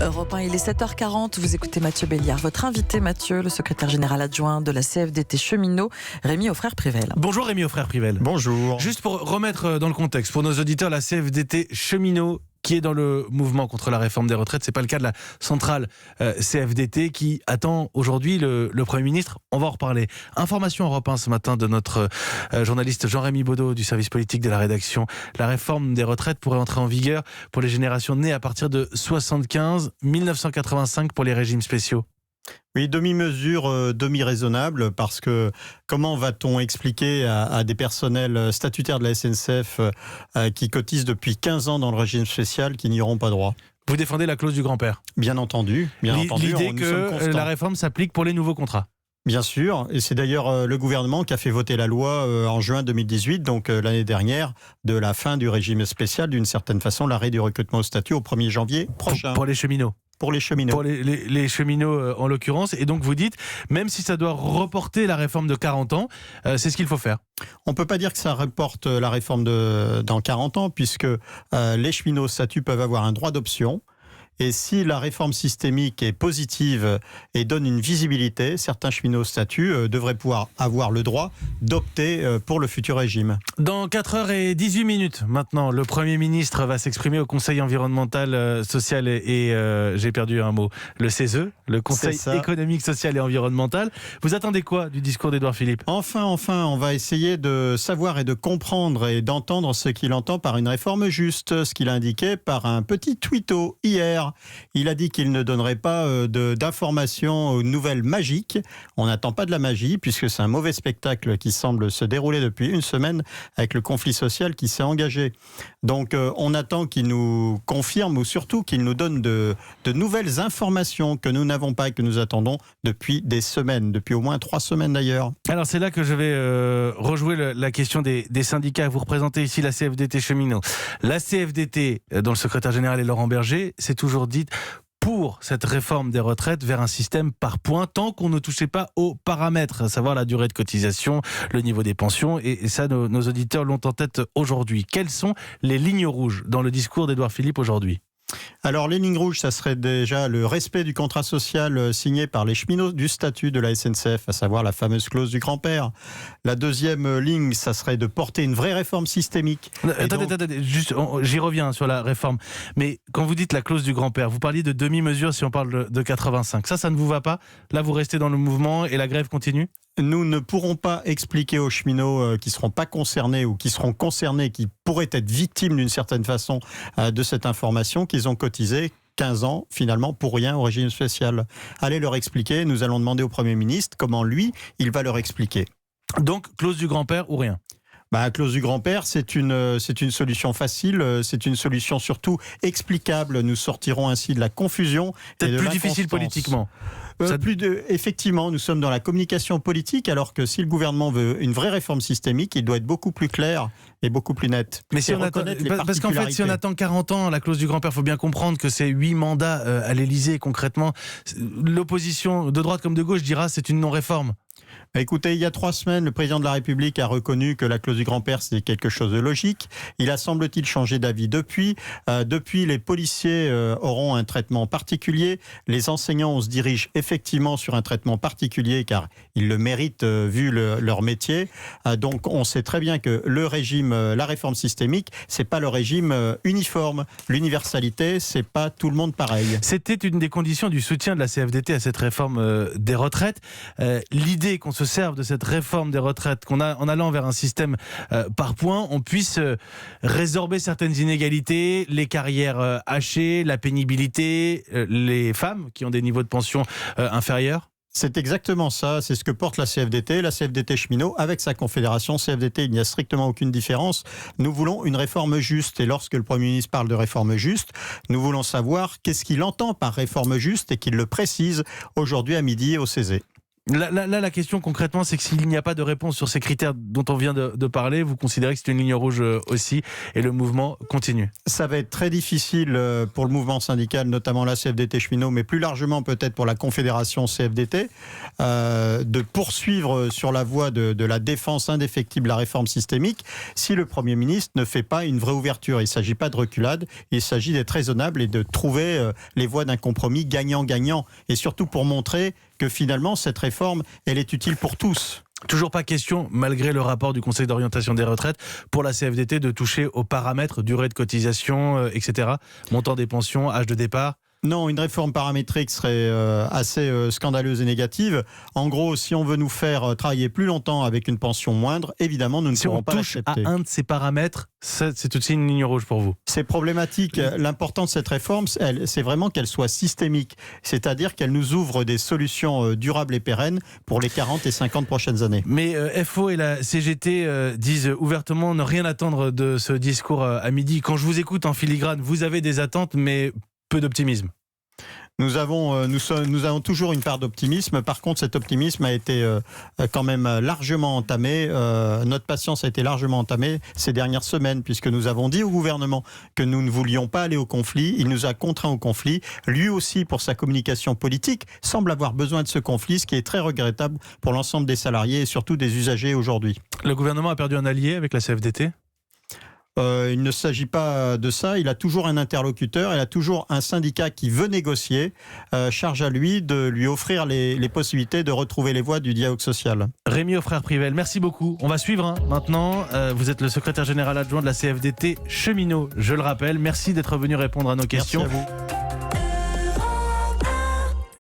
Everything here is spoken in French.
Europe 1, il est 7h40, vous écoutez Mathieu Béliard. Votre invité Mathieu, le secrétaire général adjoint de la CFDT Cheminots, Rémi Auffrère-Privel. Bonjour Rémi Auffrère-Privel. Bonjour. Juste pour remettre dans le contexte, pour nos auditeurs, la CFDT Cheminots qui est dans le mouvement contre la réforme des retraites, c'est pas le cas de la centrale CFDT qui attend aujourd'hui le Premier ministre. On va en reparler. Information Europe 1 ce matin de notre journaliste Jean-Rémy Baudot du service politique de la rédaction. La réforme des retraites pourrait entrer en vigueur pour les générations nées à partir de 75, 1985 pour les régimes spéciaux. Oui, demi-mesure, demi-raisonnable, parce que comment va-t-on expliquer à des personnels statutaires de la SNCF qui cotisent depuis 15 ans dans le régime spécial qu'ils n'y auront pas droit ? Vous défendez la clause du grand-père. Bien entendu. L'idée que la réforme s'applique pour les nouveaux contrats. Bien sûr, et c'est d'ailleurs le gouvernement qui a fait voter la loi en juin 2018, donc l'année dernière, de la fin du régime spécial, d'une certaine façon, l'arrêt du recrutement au statut au 1er janvier prochain. Pour les cheminots. Pour les cheminots. Pour les cheminots en l'occurrence. Et donc vous dites, même si ça doit reporter la réforme de 40 ans, c'est ce qu'il faut faire. On ne peut pas dire que ça reporte la réforme dans 40 ans, puisque les cheminots au statut peuvent avoir un droit d'option. Et si la réforme systémique est positive et donne une visibilité, certains cheminots au statut devraient pouvoir avoir le droit d'opter pour le futur régime. Dans 4h18 maintenant, le Premier ministre va s'exprimer au Conseil environnemental, social et j'ai perdu un mot, le CESE, le Conseil économique, social et environnemental. Vous attendez quoi du discours d'Édouard Philippe ? Enfin, on va essayer de savoir et de comprendre et d'entendre ce qu'il entend par une réforme juste, ce qu'il a indiqué par un petit tweeto hier. Il a dit qu'il ne donnerait pas d'informations ou de nouvelles magiques. On n'attend pas de la magie, puisque c'est un mauvais spectacle qui semble se dérouler depuis une semaine avec le conflit social qui s'est engagé. Donc on attend qu'il nous confirme, ou surtout qu'il nous donne de nouvelles informations que nous n'avons pas et que nous attendons depuis des semaines, depuis au moins 3 semaines d'ailleurs. Alors c'est là que je vais rejouer la question des syndicats. Vous représentez ici la CFDT Cheminots. La CFDT, dont le secrétaire général est Laurent Berger, c'est toujours dite pour cette réforme des retraites vers un système par points, tant qu'on ne touchait pas aux paramètres, à savoir la durée de cotisation, le niveau des pensions, et ça, nos auditeurs l'ont en tête aujourd'hui. Quelles sont les lignes rouges dans le discours d'Édouard Philippe aujourd'hui ? Alors les lignes rouges, ça serait déjà le respect du contrat social signé par les cheminots du statut de la SNCF, à savoir la fameuse clause du grand-père. La deuxième ligne, ça serait de porter une vraie réforme systémique. Attendez, juste, j'y reviens sur la réforme. Mais quand vous dites la clause du grand-père, vous parliez de demi-mesure si on parle de 85. Ça ne vous va pas ? Là, vous restez dans le mouvement et la grève continue ? Nous ne pourrons pas expliquer aux cheminots qui ne seront pas concernés ou qui seront concernés, qui pourraient être victimes d'une certaine façon de cette information, qu'ils ont cotisé 15 ans finalement pour rien au régime spécial. Allez leur expliquer, nous allons demander au Premier ministre comment lui, il va leur expliquer. Donc, clause du grand-père ou rien ? Clause du grand-père, c'est une solution facile, c'est une solution surtout explicable. Nous sortirons ainsi de la confusion. Peut-être plus difficile politiquement. Effectivement, nous sommes dans la communication politique, alors que si le gouvernement veut une vraie réforme systémique, il doit être beaucoup plus clair et beaucoup plus net. Mais si on attend, parce qu'en fait, si on attend 40 ans, la clause du grand-père, il faut bien comprendre que c'est 8 mandats à l'Élysée, concrètement. L'opposition, de droite comme de gauche, dira c'est une non-réforme. Écoutez, il y a 3 semaines, le président de la République a reconnu que la clause du grand-père, c'était quelque chose de logique. Il a, semble-t-il, changé d'avis depuis. Depuis, les policiers auront un traitement particulier. Les enseignants, on se dirige effectivement sur un traitement particulier, car ils le méritent vu leur métier. Donc, on sait très bien que le régime, la réforme systémique, c'est pas le régime uniforme. L'universalité, c'est pas tout le monde pareil. C'était une des conditions du soutien de la CFDT à cette réforme des retraites. L'idée qu'on se serve de cette réforme des retraites, en allant vers un système par points, on puisse résorber certaines inégalités, les carrières hachées, la pénibilité, les femmes qui ont des niveaux de pension inférieurs. C'est exactement ça, c'est ce que porte la CFDT cheminot, avec sa confédération CFDT, il n'y a strictement aucune différence. Nous voulons une réforme juste, et lorsque le Premier ministre parle de réforme juste, nous voulons savoir qu'est-ce qu'il entend par réforme juste et qu'il le précise aujourd'hui à midi au CESE. La question concrètement, c'est que s'il n'y a pas de réponse sur ces critères dont on vient de parler, vous considérez que c'est une ligne rouge aussi et le mouvement continue? Ça va être très difficile pour le mouvement syndical, notamment la CFDT cheminot, mais plus largement peut-être pour la Confédération CFDT, de poursuivre sur la voie de la défense indéfectible de la réforme systémique si le Premier ministre ne fait pas une vraie ouverture. Il ne s'agit pas de reculade, il s'agit d'être raisonnable et de trouver les voies d'un compromis gagnant-gagnant. Et surtout pour montrer que finalement cette réforme, elle est utile pour tous. Toujours pas question, malgré le rapport du Conseil d'orientation des retraites, pour la CFDT de toucher aux paramètres, durée de cotisation, etc., montant des pensions, âge de départ? Non, une réforme paramétrique serait assez scandaleuse et négative. En gros, si on veut nous faire travailler plus longtemps avec une pension moindre, évidemment, nous ne pourrons pas l'accepter. Si on touche à un de ces paramètres, c'est aussi une ligne rouge pour vous? C'est problématique. L'important de cette réforme, c'est vraiment qu'elle soit systémique. C'est-à-dire qu'elle nous ouvre des solutions durables et pérennes pour les 40 et 50 prochaines années. Mais FO et la CGT disent ouvertement ne rien attendre de ce discours à midi. Quand je vous écoute en filigrane, vous avez des attentes, mais peu d'optimisme. Nous avons toujours une part d'optimisme. Par contre, cet optimisme a été quand même largement entamé. Notre patience a été largement entamée ces dernières semaines, puisque nous avons dit au gouvernement que nous ne voulions pas aller au conflit. Il nous a contraints au conflit. Lui aussi, pour sa communication politique, semble avoir besoin de ce conflit, ce qui est très regrettable pour l'ensemble des salariés et surtout des usagers aujourd'hui. Le gouvernement a perdu un allié avec la CFDT ? Il ne s'agit pas de ça. Il a toujours un interlocuteur, il a toujours un syndicat qui veut négocier. Charge à lui de lui offrir les possibilités de retrouver les voies du dialogue social. Rémi Aufrère-Privel, merci beaucoup. On va suivre maintenant. Vous êtes le secrétaire général adjoint de la CFDT cheminot, je le rappelle. Merci d'être venu répondre à nos questions. Merci à vous.